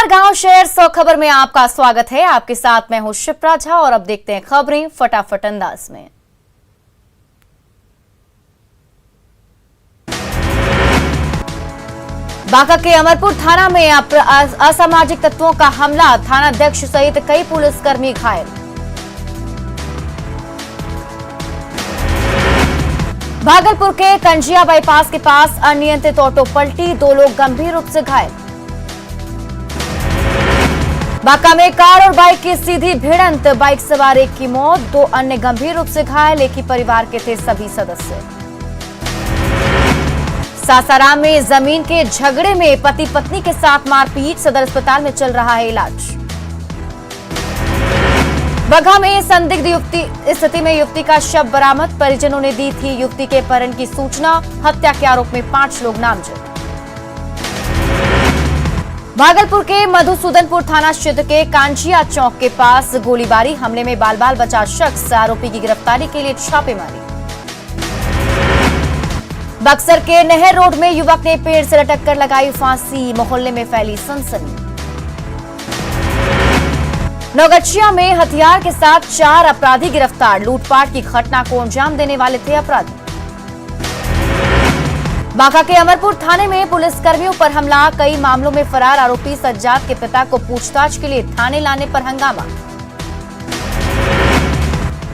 गांव शहर 100 खबर में आपका स्वागत है। आपके साथ मैं हूं शिप्रा झा और अब देखते हैं खबरें फटाफट अंदाज में। बांका के अमरपुर थाना में असामाजिक तत्वों का हमला, थानाध्यक्ष सहित कई पुलिसकर्मी घायल। भागलपुर के कंजिया बाईपास के पास अनियंत्रित ऑटो पलटी, 2 लोग गंभीर रूप से घायल। बांका में कार और बाइक की सीधी भिड़ंत, बाइक सवार एक की मौत, 2 अन्य गंभीर रूप से घायल, एक ही परिवार के थे सभी सदस्य। सासाराम में जमीन के झगड़े में पति पत्नी के साथ मारपीट, सदर अस्पताल में चल रहा है इलाज। बगहा में संदिग्ध स्थिति में युवती का शव बरामद, परिजनों ने दी थी युवती के अपहरण की सूचना, हत्या के आरोप में 5 लोग नामजद। भागलपुर के मधुसूदनपुर थाना क्षेत्र के कांचिया चौक के पास गोलीबारी, हमले में बाल बचा शख्स, आरोपी की गिरफ्तारी के लिए छापेमारी। बक्सर के नहर रोड में युवक ने पेड़ से लटक कर लगाई फांसी, मोहल्ले में फैली सनसनी। नौगछिया में हथियार के साथ 4 अपराधी गिरफ्तार, लूटपाट की घटना को अंजाम देने वाले थे अपराधी। बांका के अमरपुर थाने में पुलिसकर्मियों पर हमला, कई मामलों में फरार आरोपी सज्जाद के पिता को पूछताछ के लिए थाने लाने पर हंगामा।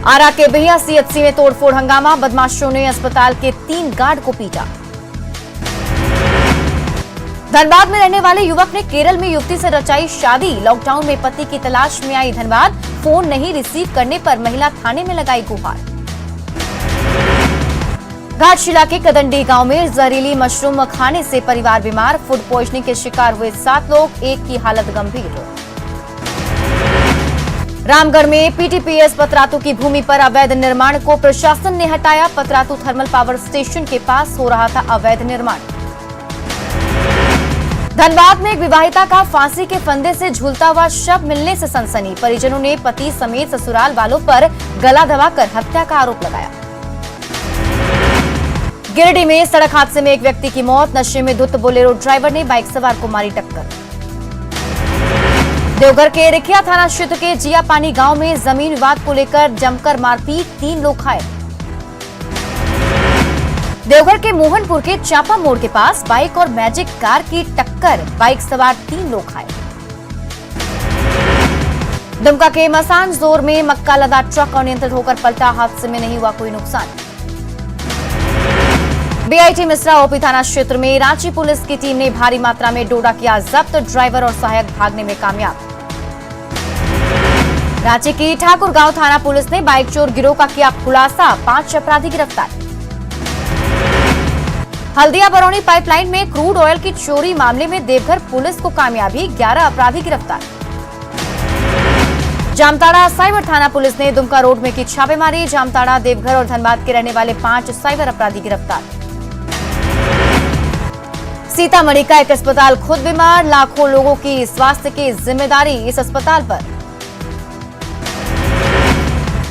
आरा के बिहिया सीएचसी में तोड़फोड़ हंगामा, बदमाशों ने अस्पताल के 3 गार्ड को पीटा। धनबाद में रहने वाले युवक ने केरल में युवती से रचाई शादी, लॉकडाउन में पति की तलाश में आई धनबाद, फोन नहीं रिसीव करने पर महिला थाने में लगाई गुहार। घाटशिला के कदंडी गांव में जहरीली मशरूम खाने से परिवार बीमार, फूड पॉइजनिंग के शिकार हुए 7 लोग, एक की हालत गंभीर। रामगढ़ में पीटीपीएस पतरातू की भूमि पर अवैध निर्माण को प्रशासन ने हटाया, पतरातू थर्मल पावर स्टेशन के पास हो रहा था अवैध निर्माण। धनबाद में एक विवाहिता का फांसी के फंदे से झूलता हुआ शव मिलने से सनसनी, परिजनों ने पति समेत ससुराल वालों पर गला दबाकर हत्या का आरोप लगाया। गिरिडीह में सड़क हादसे में एक व्यक्ति की मौत, नशे में धुत बोलेरो ड्राइवर ने बाइक सवार को मारी टक्कर। देवघर के रिखिया थाना क्षेत्र के जियापानी गांव में जमीन विवाद को लेकर जमकर मारपीट, 3 लोग घायल। देवघर के मोहनपुर के चापा मोड़ के पास बाइक और मैजिक कार की टक्कर, बाइक सवार 3 लोग घायल। दुमका के मसान जोर में मक्का लदा ट्रक अनियंत्रित होकर पलटा, हादसे में नहीं हुआ कोई नुकसान। बीआईटी मिश्रा ओपी थाना क्षेत्र में रांची पुलिस की टीम ने भारी मात्रा में डोडा किया जब्त, ड्राइवर और सहायक भागने में कामयाब। रांची की ठाकुरगांव थाना पुलिस ने बाइक चोर गिरोह का किया खुलासा, 5 अपराधी गिरफ्तार। हल्दिया बरौनी पाइपलाइन में क्रूड ऑयल की चोरी मामले में देवघर पुलिस को कामयाबी, 11 अपराधी गिरफ्तार। जामताड़ा साइबर थाना पुलिस ने दुमका रोड में की छापेमारी, जामताड़ा, देवघर और धनबाद के रहने वाले 5 साइबर अपराधी गिरफ्तार। सीतामढ़ी का एक अस्पताल खुद बीमार, लाखों लोगों की स्वास्थ्य की जिम्मेदारी इस अस्पताल पर।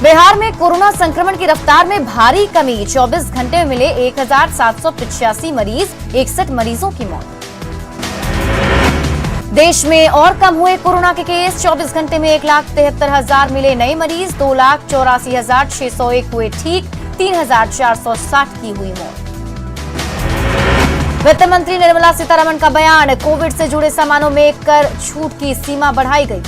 बिहार में कोरोना संक्रमण की रफ्तार में भारी कमी, 24 घंटे में मिले 1785 मरीज, 61 मरीजों की मौत। देश में और कम हुए कोरोना के केस, 24 घंटे में 1,73,000 मिले नए मरीज, 2,84,601 हुए ठीक, 3,460 की हुई मौत। वित्त मंत्री निर्मला सीतारमण का बयान, कोविड से जुड़े सामानों में कर छूट की सीमा बढ़ाई गई।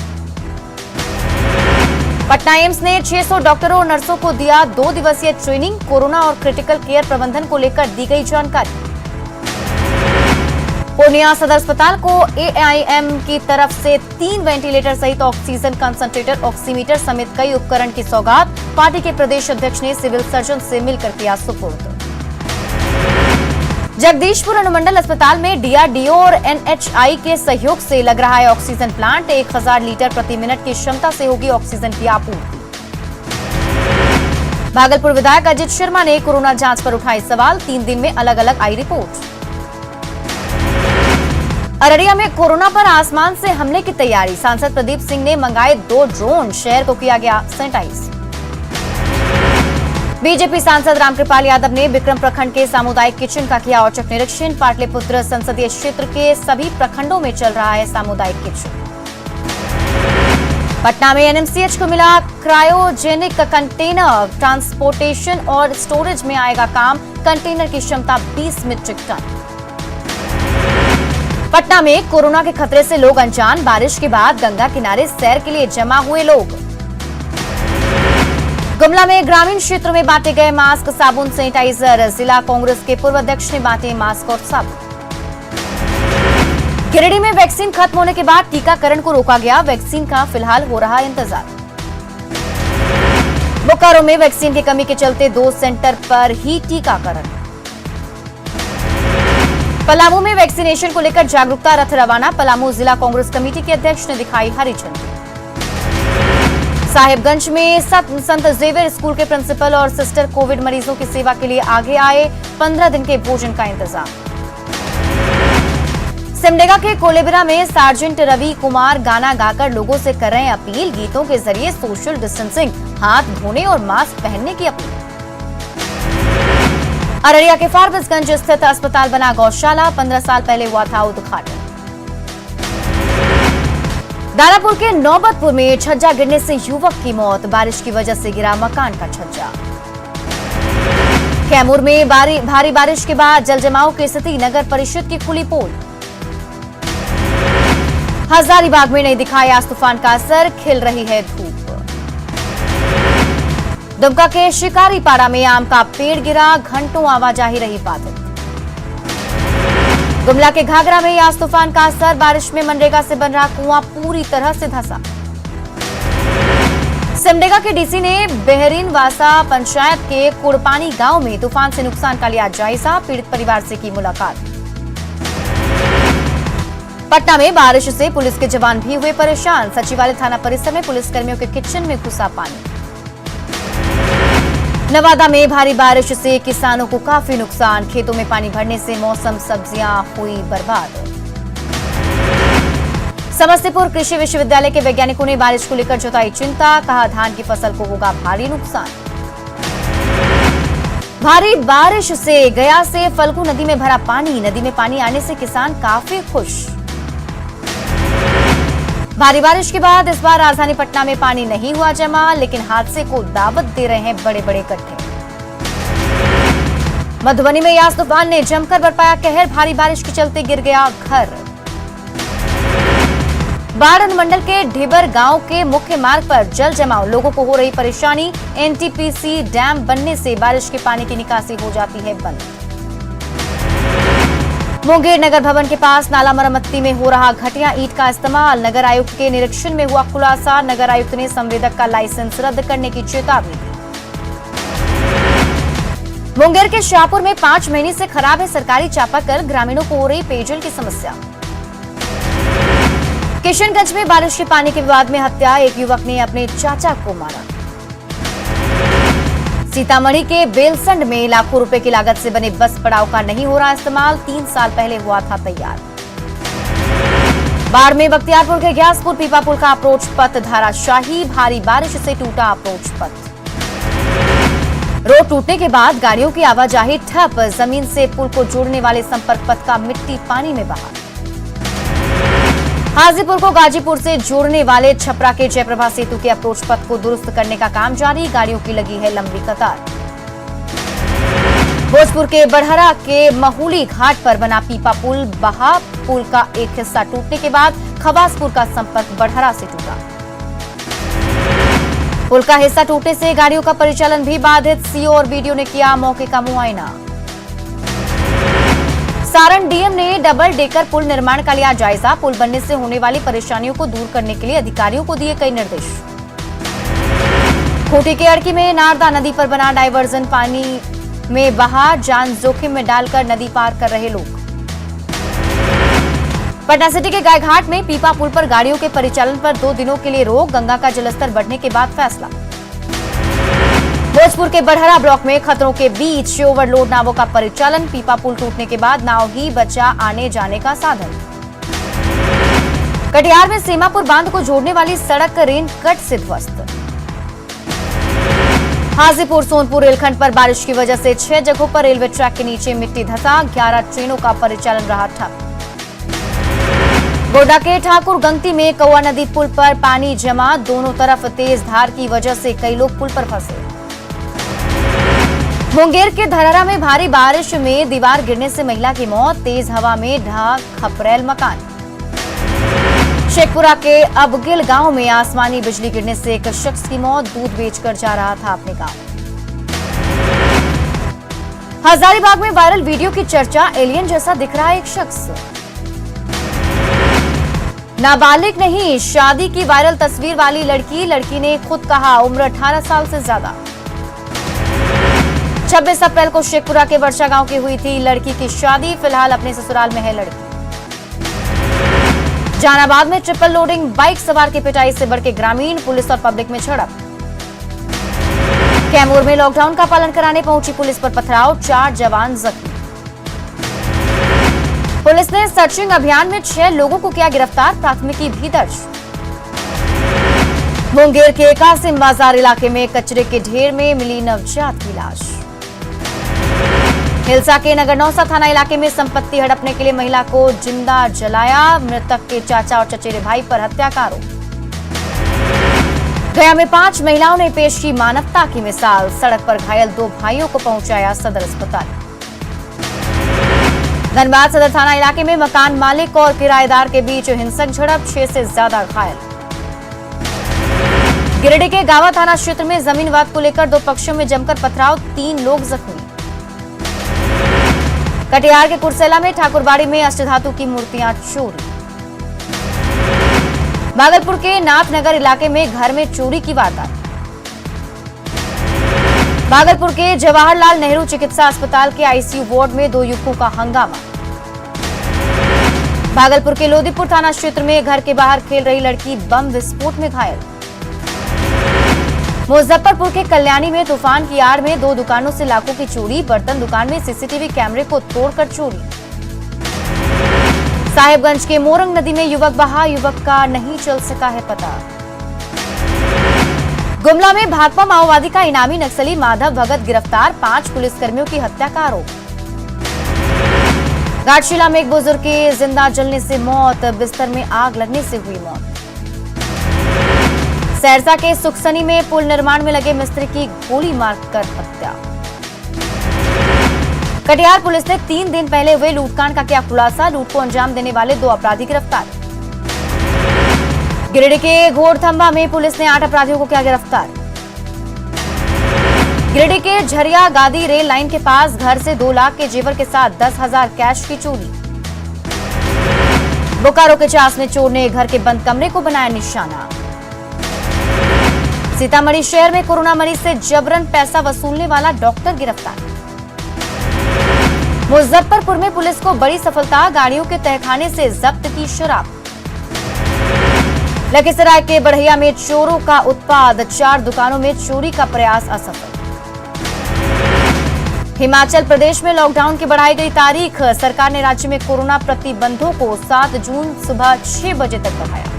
पटना एम्स ने 600 डॉक्टरों और नर्सों को दिया 2 दिवसीय ट्रेनिंग, कोरोना और क्रिटिकल केयर प्रबंधन को लेकर दी गई जानकारी। पूर्णिया सदर अस्पताल को एआईएम की तरफ से 3 वेंटिलेटर सहित ऑक्सीजन कंसंट्रेटर, ऑक्सीमीटर समेत कई उपकरण की सौगात, पार्टी के प्रदेश अध्यक्ष ने सिविल सर्जन से मिलकर किया सुपुर्द। जगदीशपुर अनुमंडल अस्पताल में डीआरडीओ और एनएचआई के सहयोग से लग रहा है ऑक्सीजन प्लांट, 1000 लीटर प्रति मिनट की क्षमता से होगी ऑक्सीजन की आपूर्ति। भागलपुर विधायक अजित शर्मा ने कोरोना जांच पर उठाए सवाल, 3 दिन में अलग अलग आई रिपोर्ट। अररिया में कोरोना पर आसमान से हमले की तैयारी, सांसद प्रदीप सिंह ने मंगाए 2 ड्रोन, शहर को किया गया सैनिटाइज। बीजेपी सांसद रामकृपाल यादव ने विक्रम प्रखंड के सामुदायिक किचन का किया औचक निरीक्षण। पाटलिपुत्र संसदीय क्षेत्र के सभी प्रखंडों में चल रहा है सामुदायिक किचन। पटना में एनएमसीएच को मिला क्रायोजेनिक कंटेनर। ट्रांसपोर्टेशन और स्टोरेज में आएगा काम। कंटेनर की क्षमता 20 मीट्रिक टन। पटना में कोरोना के खतरे से लोग अनजान। बारिश के बाद गंगा किनारे सैर के लिए जमा हुए लोग। गुमला में ग्रामीण क्षेत्र में बांटे गए मास्क, साबुन, सैनिटाइजर। जिला कांग्रेस के पूर्व अध्यक्ष ने बांटे मास्क और साबुन। गिरिडीह में वैक्सीन खत्म होने के बाद टीकाकरण को रोका गया। वैक्सीन का फिलहाल हो रहा इंतजार। बोकारो में वैक्सीन की कमी के चलते 2 सेंटर पर ही टीकाकरण। पलामू में वैक्सीनेशन को लेकर जागरूकता रथ रवाना। पलामू जिला कांग्रेस कमेटी के अध्यक्ष ने दिखाई हरी झंडी। साहिबगंज में संत जेवियर स्कूल के प्रिंसिपल और सिस्टर कोविड मरीजों की सेवा के लिए आगे आए। 15 दिन के भोजन का इंतजाम। सिमडेगा के कोलेबिरा में सार्जेंट रवि कुमार गाना गाकर लोगों से कर रहे हैं अपील। गीतों के जरिए सोशल डिस्टेंसिंग, हाथ धोने और मास्क पहनने की अपील। अररिया के फारबिसगंज स्थित अस्पताल बना गौशाला। 15 साल पहले हुआ था उद्घाटन। दानापुर के नौबतपुर में छज्जा गिरने से युवक की मौत। बारिश की वजह से गिरा मकान का छज्जा। कैमूर में भारी बारिश के बाद जलजमाव की स्थिति। नगर परिषद की खुली पोल। हजारीबाग में नहीं दिखाया आज तूफान का असर। खिल रही है धूप। दुमका के शिकारीपाड़ा में आम का पेड़ गिरा। घंटों आवाजाही रही बाधित। गुमला के घाघरा में आज तूफान का असर। बारिश में मनरेगा से बन रहा कुआं पूरी तरह से धंसा। सिमडेगा के डीसी ने बेहरीनवासा पंचायत के कुड़पानी गांव में तूफान से नुकसान का लिया जायजा। पीड़ित परिवार से की मुलाकात। पटना में बारिश से पुलिस के जवान भी हुए परेशान। सचिवालय थाना परिसर में पुलिसकर्मियों के किचन में घुसा पानी। नवादा में भारी बारिश से किसानों को काफी नुकसान। खेतों में पानी भरने से मौसम सब्जियां हुई बर्बाद। समस्तीपुर कृषि विश्वविद्यालय के वैज्ञानिकों ने बारिश को लेकर जताई चिंता। कहा धान की फसल को होगा भारी नुकसान। भारी बारिश से गया से फल्गु नदी में भरा पानी। नदी में पानी आने से किसान काफी खुश। भारी बारिश के बाद इस बार राजधानी पटना में पानी नहीं हुआ जमा, लेकिन हादसे को दावत दे रहे हैं बड़े बड़े गड्ढे। मधुबनी में यास तूफान ने जमकर बरपाया कहर। भारी बारिश के चलते गिर गया घर। बाढ़ अनुमंडल के ढिबर गांव के मुख्य मार्ग पर जल जमाव। लोगों को हो रही परेशानी। एनटीपीसी डैम बनने से बारिश के पानी की निकासी हो जाती है बंद। मुंगेर नगर भवन के पास नाला मरम्मती में हो रहा घटिया ईंट का इस्तेमाल। नगर आयुक्त के निरीक्षण में हुआ खुलासा। नगर आयुक्त ने संवेदक का लाइसेंस रद्द करने की चेतावनी दी। मुंगेर के शाहपुर में 5 महीने से खराब है सरकारी चापाकल। ग्रामीणों को हो रही पेयजल की समस्या। किशनगंज में बारिश के पानी के विवाद में हत्या। एक युवक ने अपने चाचा को मारा। सीतामढ़ी के बेलसंड में लाखों रुपए की लागत से बने बस पड़ाव का नहीं हो रहा इस्तेमाल। 3 साल पहले हुआ था तैयार। बाढ़ में बख्तियारपुर के ग्यासपुर पीपा पुल का अप्रोच पथ धाराशाही। भारी बारिश से टूटा अप्रोच पथ। रोड टूटने के बाद गाड़ियों की आवाजाही ठप। जमीन से पुल को जोड़ने वाले संपर्क पथ का मिट्टी पानी में बहा। हाजीपुर को गाजीपुर से जोड़ने वाले छपरा के जयप्रभा सेतु के अप्रोच पथ को दुरुस्त करने का काम जारी। गाड़ियों की लगी है लंबी कतार। भोजपुर के बड़हरा के महूली घाट पर बना पीपा पुल बहा। पुल का एक हिस्सा टूटने के बाद खवासपुर का संपर्क बड़हरा से टूटा। पुल का हिस्सा टूटने से गाड़ियों का परिचालन भी बाधित। सीओ और बीडीओ ने किया मौके का मुआयना। सारण डीएम ने डबल डेकर पुल निर्माण का लिया जायजा। पुल बनने से होने वाली परेशानियों को दूर करने के लिए अधिकारियों को दिए कई निर्देश। खूंटी के अड़की में नारदा नदी पर बना डायवर्जन पानी में बहा। जान जोखिम में डालकर नदी पार कर रहे लोग। पटना सिटी के गायघाट में पीपा पुल पर गाड़ियों के परिचालन पर 2 दिनों के लिए रोक। गंगा का जलस्तर बढ़ने के बाद फैसला। भोजपुर के बड़हरा ब्लॉक में खतरों के बीच ओवरलोड नावों का परिचालन। पीपा पुल टूटने के बाद नाव ही बचा आने जाने का साधन। कटिहार में सीमापुर बांध को जोड़ने वाली सड़क रेन कट से ध्वस्त। हाजीपुर सोनपुर रेलखंड पर बारिश की वजह से 6 जगहों पर रेलवे ट्रैक के नीचे मिट्टी धंसा, 11 ट्रेनों का परिचालन रहा ठप। गोड्डा के ठाकुर गंगती में कौआ नदी पुल पर पानी जमा, दोनों तरफ तेज धार की वजह से कई लोग पुल पर फंसे। मुंगेर के धरहरा में भारी बारिश में दीवार गिरने से महिला की मौत, तेज हवा में ढहा खपरेल मकान। शेखपुरा के अबगिल गांव में आसमानी बिजली गिरने से एक शख्स की मौत, दूध बेचकर जा रहा था अपने गांव। हजारीबाग में वायरल वीडियो की चर्चा, एलियन जैसा दिख रहा है एक शख्स। नाबालिग नहीं, शादी की वायरल तस्वीर वाली लड़की ने खुद कहा उम्र 18 साल से ज्यादा। 26 अप्रैल को शेखपुरा के वर्षा गांव की हुई थी लड़की की शादी, फिलहाल अपने ससुराल में है लड़की। जहानाबाद में ट्रिपल लोडिंग बाइक सवार की पिटाई से बढ़ के ग्रामीण, पुलिस और पब्लिक में झड़प। कैमूर में लॉकडाउन का पालन कराने पहुंची पुलिस पर पथराव, 4 जवान जख्मी। पुलिस ने सर्चिंग अभियान में 6 लोगों को किया गिरफ्तार, प्राथमिकी भी दर्ज। मुंगेर के कासिम बाजार इलाके में कचरे के ढेर में मिली नवजात की लाश। हिलसा के नगरनौसा थाना इलाके में संपत्ति हड़पने के लिए महिला को जिंदा जलाया, मृतक के चाचा और चचेरे भाई पर हत्या का आरोप। गया में 5 महिलाओं ने पेश की मानवता की मिसाल, सड़क पर घायल 2 भाइयों को पहुंचाया सदर अस्पताल। धनबाद सदर थाना इलाके में मकान मालिक और किराएदार के बीच हिंसक झड़प, 6 से ज्यादा घायल। गिरिडीह के गावा थाना क्षेत्र में जमीन विवाद को लेकर 2 पक्षों में जमकर पथराव, 3 लोग जख्मी। कटिहार के कुरसेला में ठाकुरबाड़ी में अष्टधातु की मूर्तियां चोरी। भागलपुर के नाथनगर इलाके में घर में चोरी की वारदात। भागलपुर के जवाहरलाल नेहरू चिकित्सा अस्पताल के आईसीयू वार्ड में 2 युवकों का हंगामा। भागलपुर के लोदीपुर थाना क्षेत्र में घर के बाहर खेल रही लड़की बम विस्फोट में घायल। मुजफ्फरपुर के कल्याणी में तूफान की आड़ में 2 दुकानों से लाखों की चोरी, बर्तन दुकान में सीसीटीवी कैमरे को तोड़कर चोरी। साहिबगंज के मोरंग नदी में युवक बहा, युवक का नहीं चल सका है पता। गुमला में भाकपा माओवादी का इनामी नक्सली माधव भगत गिरफ्तार, 5 पुलिसकर्मियों की हत्या का आरोप। घाटशिला में एक बुजुर्ग की जिंदा जलने से मौत, बिस्तर में आग लगने से हुई मौत। सहरसा के सुखसनी में पुल निर्माण में लगे मिस्त्री की गोली मारकर हत्या। कटिहार पुलिस ने 3 दिन पहले हुए लूटकांड का किया खुलासा, लूट को अंजाम देने वाले 2 अपराधी गिरफ्तार। गिरिडीह के घोड़थंबा में पुलिस ने 8 अपराधियों को किया गिरफ्तार। गिरिडीह के झरिया गादी रेल लाइन के पास घर से 2 लाख के जेवर के साथ 10,000 कैश की चोरी। बोकारो के चास में चोर ने घर के बंद कमरे को बनाया निशाना। सीतामढ़ी शहर में कोरोना मरीज से जबरन पैसा वसूलने वाला डॉक्टर गिरफ्तार। मुजफ्फरपुर में पुलिस को बड़ी सफलता, गाड़ियों के तहखाने से जब्त की शराब। लखीसराय के बढ़ैया में चोरों का उत्पात, 4 दुकानों में चोरी का प्रयास असफल। हिमाचल प्रदेश में लॉकडाउन की बढ़ाई गई तारीख, सरकार ने राज्य में कोरोना प्रतिबंधों को 7 जून सुबह 6 बजे तक बढ़ाया।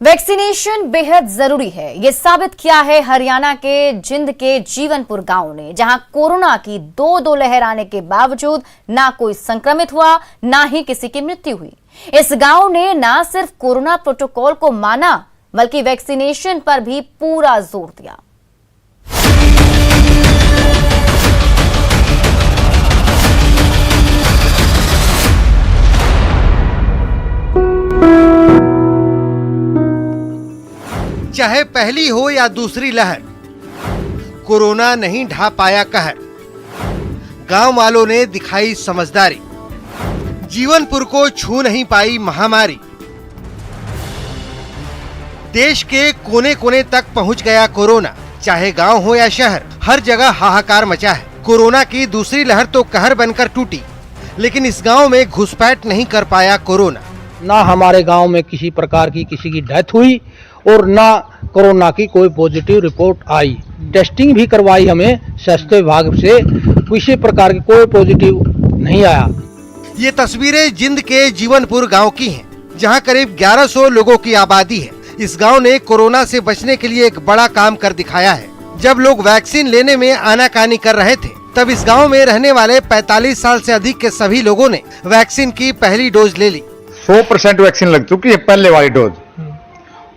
वैक्सीनेशन बेहद जरूरी है, ये साबित किया है हरियाणा के जिंद के जीवनपुर गांव ने, जहां कोरोना की 2 लहर आने के बावजूद ना कोई संक्रमित हुआ, ना ही किसी की मृत्यु हुई। इस गांव ने ना सिर्फ कोरोना प्रोटोकॉल को माना, बल्कि वैक्सीनेशन पर भी पूरा जोर दिया। चाहे पहली हो या दूसरी लहर, कोरोना नहीं ढा पाया कहर। गांव वालों ने दिखाई समझदारी, जीवनपुर को छू नहीं पाई महामारी। देश के कोने कोने तक पहुंच गया कोरोना, चाहे गांव हो या शहर, हर जगह हाहाकार मचा है। कोरोना की दूसरी लहर तो कहर बनकर टूटी, लेकिन इस गांव में घुसपैठ नहीं कर पाया कोरोना। ना हमारे गांव में किसी प्रकार की किसी की डेथ हुई और ना कोरोना की कोई पॉजिटिव रिपोर्ट आई। टेस्टिंग भी करवाई हमें स्वास्थ्य विभाग से, किसी प्रकार की कोई पॉजिटिव नहीं आया। ये तस्वीरें जिंद के जीवनपुर गांव की हैं, जहां करीब 1100 लोगों की आबादी है। इस गांव ने कोरोना से बचने के लिए एक बड़ा काम कर दिखाया है। जब लोग वैक्सीन लेने में आनाकानी कर रहे थे, तब इस गांव में रहने वाले 45 साल से अधिक के सभी लोगों ने वैक्सीन की पहली डोज ले ली। 100% वैक्सीन लग चुकी है पहले वाली डोज,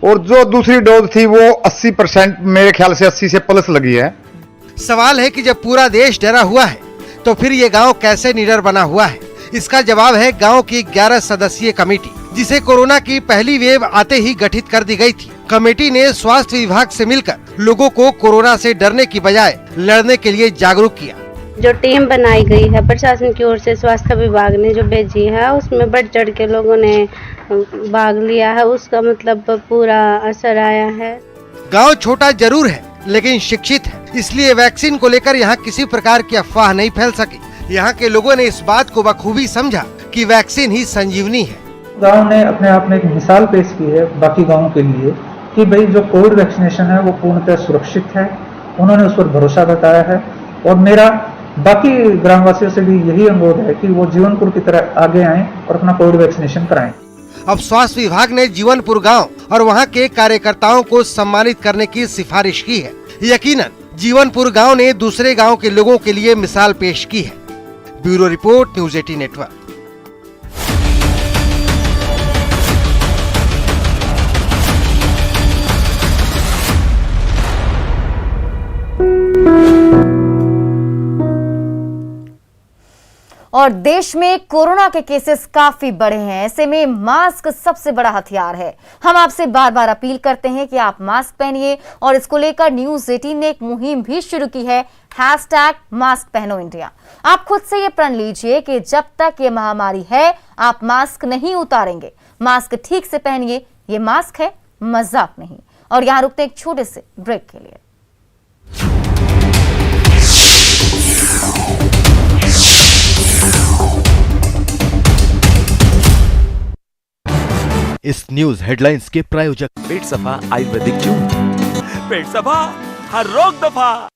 और जो दूसरी डोज थी वो 80%, मेरे ख्याल से 80 से प्लस लगी है। सवाल है कि जब पूरा देश डरा हुआ है, तो फिर ये गांव कैसे निडर बना हुआ है? इसका जवाब है गांव की 11 सदस्यीय कमेटी, जिसे कोरोना की पहली वेव आते ही गठित कर दी गई थी। कमेटी ने स्वास्थ्य विभाग से मिलकर लोगों को कोरोना से डरने की बजाय लड़ने के लिए जागरूक किया। जो टीम बनाई गई है प्रशासन की ओर से, स्वास्थ्य विभाग ने जो भेजी है, उसमें बढ़ चढ़ के लोगों ने भाग लिया है। उसका मतलब पूरा असर आया है। गांव छोटा जरूर है, लेकिन शिक्षित है, इसलिए वैक्सीन को लेकर यहाँ किसी प्रकार की अफवाह नहीं फैल सकी। यहाँ के लोगों ने इस बात को बखूबी समझा कि वैक्सीन ही संजीवनी है। गांव ने अपने आप में एक मिसाल पेश की है बाकी गांवों के लिए कि भाई जो कोविड वैक्सीनेशन है वो पूर्णतः सुरक्षित है। उन्होंने उस पर भरोसा बताया है, और मेरा बाकी ग्रामवासियों से भी यही अनुरोध है कि वो जीवनपुर की तरह आगे आएं और अपना कोविड वैक्सीनेशन कराएं। अब स्वास्थ्य विभाग ने जीवनपुर गांव और वहां के कार्यकर्ताओं को सम्मानित करने की सिफारिश की है। यकीनन जीवनपुर गांव ने दूसरे गांव के लोगों के लिए मिसाल पेश की है। Bureau report, news 18 network. और देश में कोरोना के केसेस काफी बढ़े हैं। ऐसे में मास्क सबसे बड़ा हथियार है। हम आपसे बार बार अपील करते हैं कि आप मास्क पहनिए, और इसको लेकर न्यूज़ 18 ने एक मुहिम भी शुरू की है, #मास्क पहनो इंडिया। आप खुद से ये प्रण लीजिए कि जब तक ये महामारी है, आप मास्क नहीं उतारेंगे। मास्क ठीक से पहनिए, ये मास्क है, मजाक नहीं। और यहाँ रुकते एक छोटे से ब्रेक के लिए। इस न्यूज हेडलाइंस के प्रायोजक पेट सफा आयुर्वेदिक जूस, पेट सफा हर रोग दफा।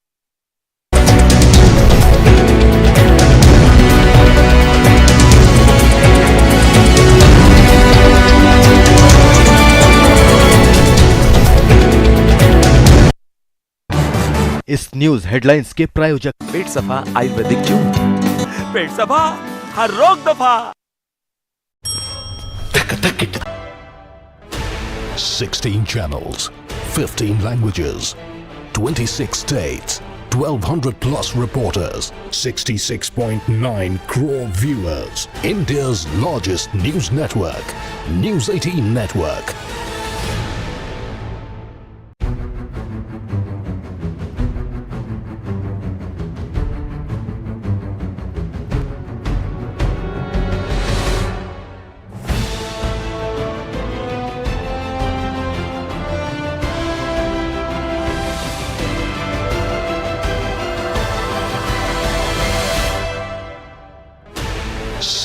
इस न्यूज हेडलाइंस के प्रायोजक पेट सफा आयुर्वेदिक जूस, पेट सफा हर रोग दफा। 16 channels, 15 languages, 26 states, 1200 plus reporters, 66.9 crore viewers. India's largest news network, News 18 Network.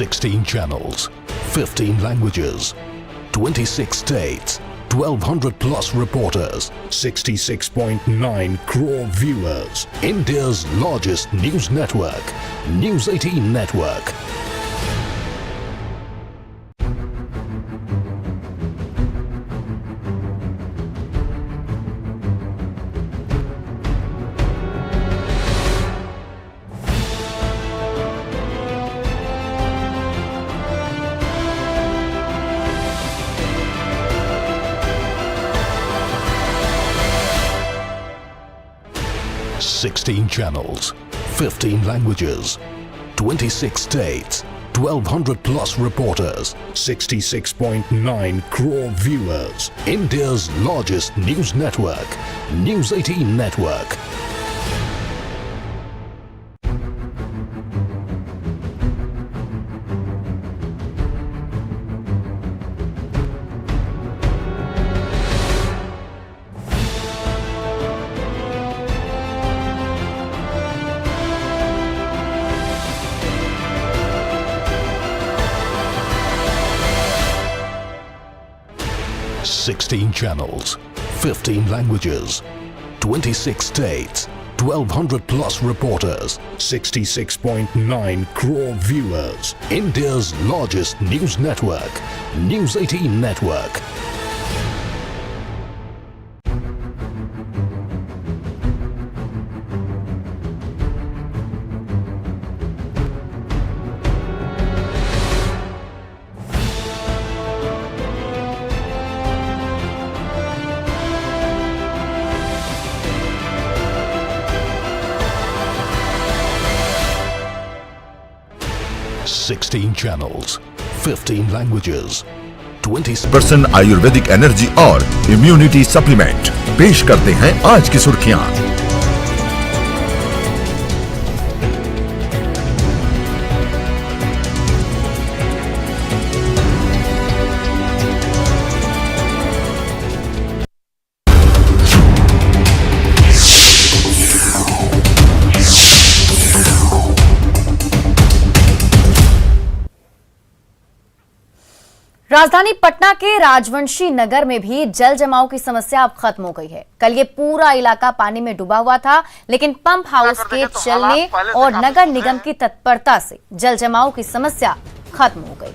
Sixteen channels, 15 languages, 26 states, 1200 plus reporters, 66.9 crore viewers. India's largest news network, News 18 Network. Sixteen channels, 15 languages, 26 states, 1200 plus reporters, 66.9 crore viewers. India's largest news network, News 18 Network. Sixteen channels, 15 languages, 26 states, 1200 plus reporters, 66.9 crore viewers. India's largest news network, News 18 Network. Sixteen channels, 15 languages, 20% Ayurvedic energy और immunity supplement पेश करते हैं आज की सुर्खियां। राजधानी पटना के राजवंशी नगर में भी जल जमाव की समस्या अब खत्म हो गई है। कल ये पूरा इलाका पानी में डूबा हुआ था, लेकिन पंप हाउस के चलने और नगर निगम की तत्परता से जल जमाव की समस्या खत्म हो गई।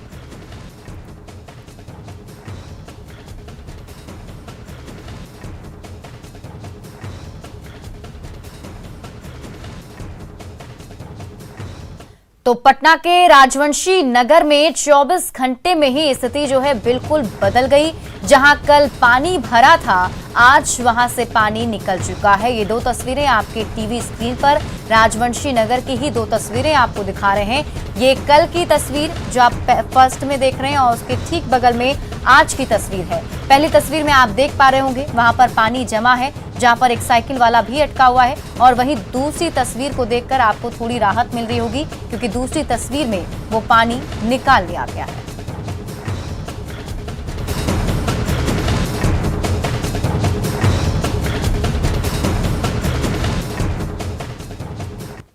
तो पटना के राजवंशी नगर में 24 घंटे में ही स्थिति जो है बिल्कुल बदल गई। जहां कल पानी भरा था, आज वहां से पानी निकल चुका है। ये दो तस्वीरें आपके टीवी स्क्रीन पर राजवंशी नगर की ही दो तस्वीरें आपको दिखा रहे हैं। ये कल की तस्वीर जो आप फर्स्ट में देख रहे हैं और उसके ठीक बगल में आज की तस्वीर है। पहली तस्वीर में आप देख पा रहे होंगे वहां पर पानी जमा है, जहां पर एक साइकिल वाला भी अटका हुआ है। और वहीं दूसरी तस्वीर को देखकर आपको थोड़ी राहत मिल रही होगी, क्योंकि दूसरी तस्वीर में वो पानी निकाल लिया गया है।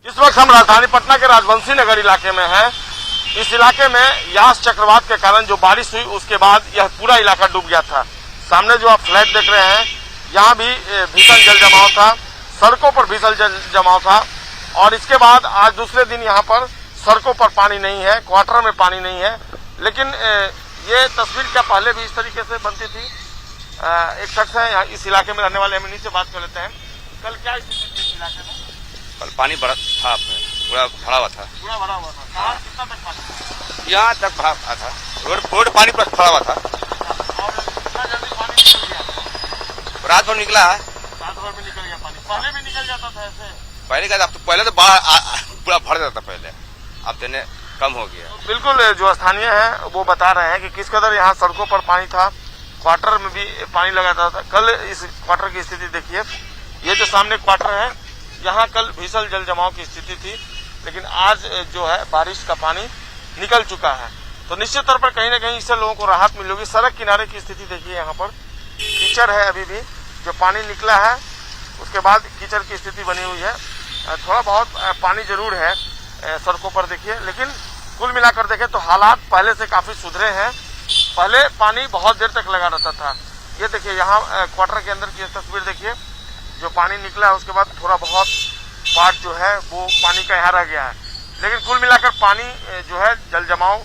इस वक्त हम राजधानी पटना के राजवंशी नगर इलाके में हैं। इस इलाके में यास चक्रवात के कारण जो बारिश हुई उसके बाद यह पूरा इलाका डूब गया था। सामने जो आप फ्लैट देख रहे हैं, यहाँ भी भीषण जल जमाव था, सड़कों पर भीषण जल जमाव था। और इसके बाद आज दूसरे दिन यहाँ पर सड़कों पर पानी नहीं है, क्वार्टर में पानी नहीं है। लेकिन ये तस्वीर क्या पहले भी इस तरीके से बनती थी? एक शख्स है यहाँ इस इलाके में रहने वाले, हम इन्हीं से बात कर लेते हैं। कल क्या स्थिति थी इस इलाके में? कल पानी बड़ा था, पूरा भरा हुआ था। पूरा भरा हुआ था। कहाँ कितना तक पानी? यहाँ तक भरा था, रोड पानी पर भरा हुआ था। और कितना जल्दी पानी निकल गया? रात भर निकला है। रात भर में निकल गया पानी। पहले भी निकल जाता था ऐसे? पहले का पहले तो पूरा भर जाता था पहले, अब देने कम हो गया। बिल्कुल, जो स्थानीय है वो बता रहे हैं कि किस कदर यहाँ सड़कों पर पानी था, क्वार्टर में भी पानी लगाता था। कल इस क्वार्टर की स्थिति देखिए, ये जो सामने क्वार्टर है, यहाँ कल भीषण जल जमाव की स्थिति थी, लेकिन आज जो है बारिश का पानी निकल चुका है। तो निश्चित तौर पर कहीं ना कहीं इससे लोगों को राहत मिलेगी। सड़क किनारे की स्थिति देखिए, यहाँ पर कीचड़ है, अभी भी जो पानी निकला है उसके बाद कीचड़ की स्थिति बनी हुई है। थोड़ा बहुत पानी जरूर है सड़कों पर देखिए, लेकिन कुल मिलाकर देखें तो हालात पहले से काफी सुधरे हैं। पहले पानी बहुत देर तक लगा रहता था। ये देखिए यहाँ क्वार्टर के अंदर की तस्वीर देखिए, जो पानी निकला है उसके बाद थोड़ा बहुत पार्ट जो है वो पानी का यहाँ रह गया है। लेकिन कुल मिलाकर पानी जो है जल जमाव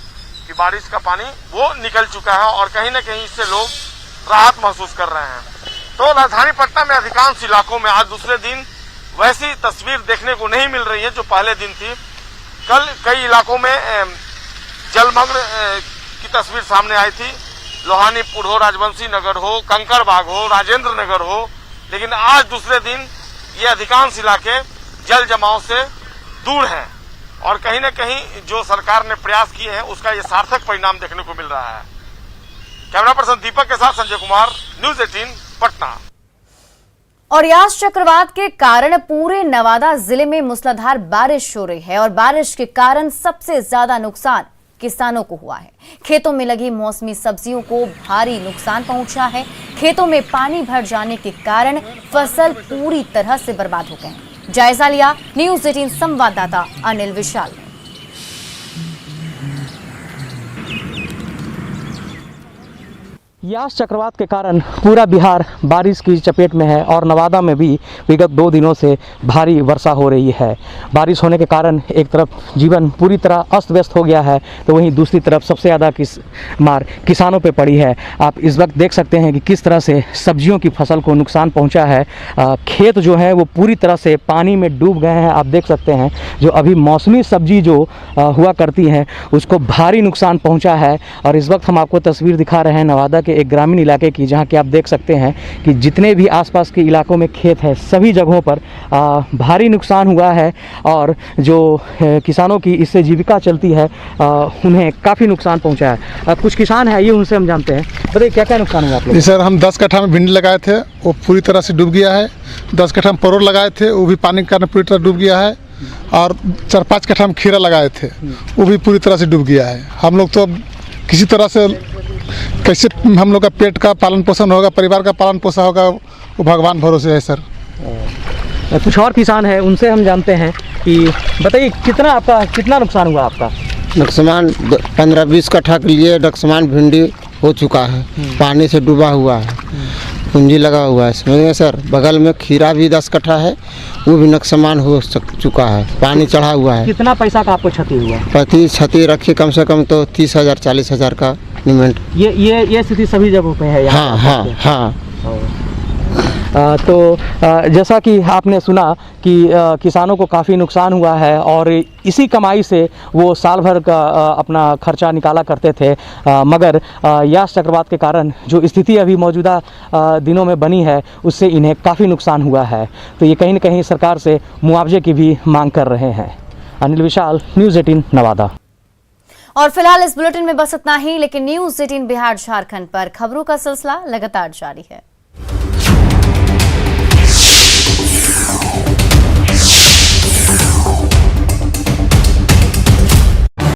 की बारिश का पानी वो निकल चुका है और कहीं न कहीं इससे लोग राहत महसूस कर रहे हैं। तो राजधानी पटना में अधिकांश इलाकों में आज दूसरे दिन वैसी तस्वीर देखने को नहीं मिल रही है जो पहले दिन थी। कल कई इलाकों में जलमग्न की तस्वीर सामने आई थी। लोहानीपुर हो, राजवंशी नगर हो, कंकड़बाग हो, राजेंद्र नगर हो। लेकिन आज दूसरे दिन ये अधिकांश इलाके जल जमाव से दूर हैं और कहीं न कहीं जो सरकार ने प्रयास किए हैं उसका ये सार्थक परिणाम देखने को मिल रहा है। कैमरा पर्सन दीपक के साथ संजय कुमार, न्यूज 18 पटना। और यास चक्रवात के कारण पूरे नवादा जिले में मूसलाधार बारिश हो रही है और बारिश के कारण सबसे ज्यादा नुकसान किसानों को हुआ है। खेतों में लगी मौसमी सब्जियों को भारी नुकसान पहुंचा है। खेतों में पानी भर जाने के कारण फसल पूरी तरह से बर्बाद हो गए हैं। जायजा लिया न्यूज 18 संवाददाता अनिल विशाल ने। यास चक्रवात के कारण पूरा बिहार बारिश की चपेट में है और नवादा में भी विगत 2 दिनों से भारी वर्षा हो रही है। बारिश होने के कारण एक तरफ जीवन पूरी तरह अस्त व्यस्त हो गया है, तो वहीं दूसरी तरफ सबसे ज़्यादा मार किसानों पे पड़ी है। आप इस वक्त देख सकते हैं कि किस तरह से सब्जियों की फसल को नुकसान पहुंचा है। खेत जो है वो पूरी तरह से पानी में डूब गए हैं। आप देख सकते हैं जो अभी मौसमी सब्जी जो हुआ करती हैं उसको भारी नुकसान पहुँचा है। और इस वक्त हम आपको तस्वीर दिखा रहे हैं नवादा के एक ग्रामीण इलाके की, जहां कि आप देख सकते हैं कि जितने भी आसपास के इलाकों में खेत है सभी जगहों पर भारी नुकसान हुआ है और जो किसानों की इससे जीविका चलती है उन्हें काफ़ी नुकसान पहुंचा है। कुछ किसान हैं, ये उनसे हम जानते हैं। बताइए क्या क्या नुकसान हुआ आप लोग? सर, हम 10 कट्ठा में भिंडी लगाए थे, वो पूरी तरह से डूब गया है। 10 कट्ठा में परोर लगाए थे, वो भी पानी के कारण पूरी तरह डूब गया है। और 4-5 कट्ठा में खीरा लगाए थे, वो भी पूरी तरह से डूब गया है। हम लोग तो किसी तरह से कैसे हम लोग का पेट का पालन पोषण होगा, परिवार का पालन पोषण होगा, वो भगवान भरोसे है सर। कुछ और किसान हैं, उनसे हम जानते हैं कि बताइए कितना नुकसान हुआ आपका? नुकसान 15-20 कट्ठा के लिए नुकसान भिंडी हो चुका है, पानी से डूबा हुआ है, पूंजी लगा हुआ है इसमें सर। बगल में खीरा भी 10 कट्ठा है, वो भी नुकसान हो चुका है, पानी चढ़ा हुआ है। कितना पैसा का आपको क्षति हुआ? क्षति रखी कम से कम तो 30,000-40,000 का पेमेंट। ये स्थिति सभी जगहों पे है यहाँ? हाँ। तो जैसा कि आपने सुना कि किसानों को काफ़ी नुकसान हुआ है और इसी कमाई से वो साल भर का अपना खर्चा निकाला करते थे, मगर यास चक्रवात के कारण जो स्थिति अभी मौजूदा दिनों में बनी है उससे इन्हें काफ़ी नुकसान हुआ है। तो ये कहीं न कहीं सरकार से मुआवजे की भी मांग कर रहे हैं। अनिल विशाल, न्यूज़ 18 नवादा। और फिलहाल इस बुलेटिन में बस इतना ही, लेकिन न्यूज़ 18 बिहार झारखंड पर खबरों का सिलसिला लगातार जारी है।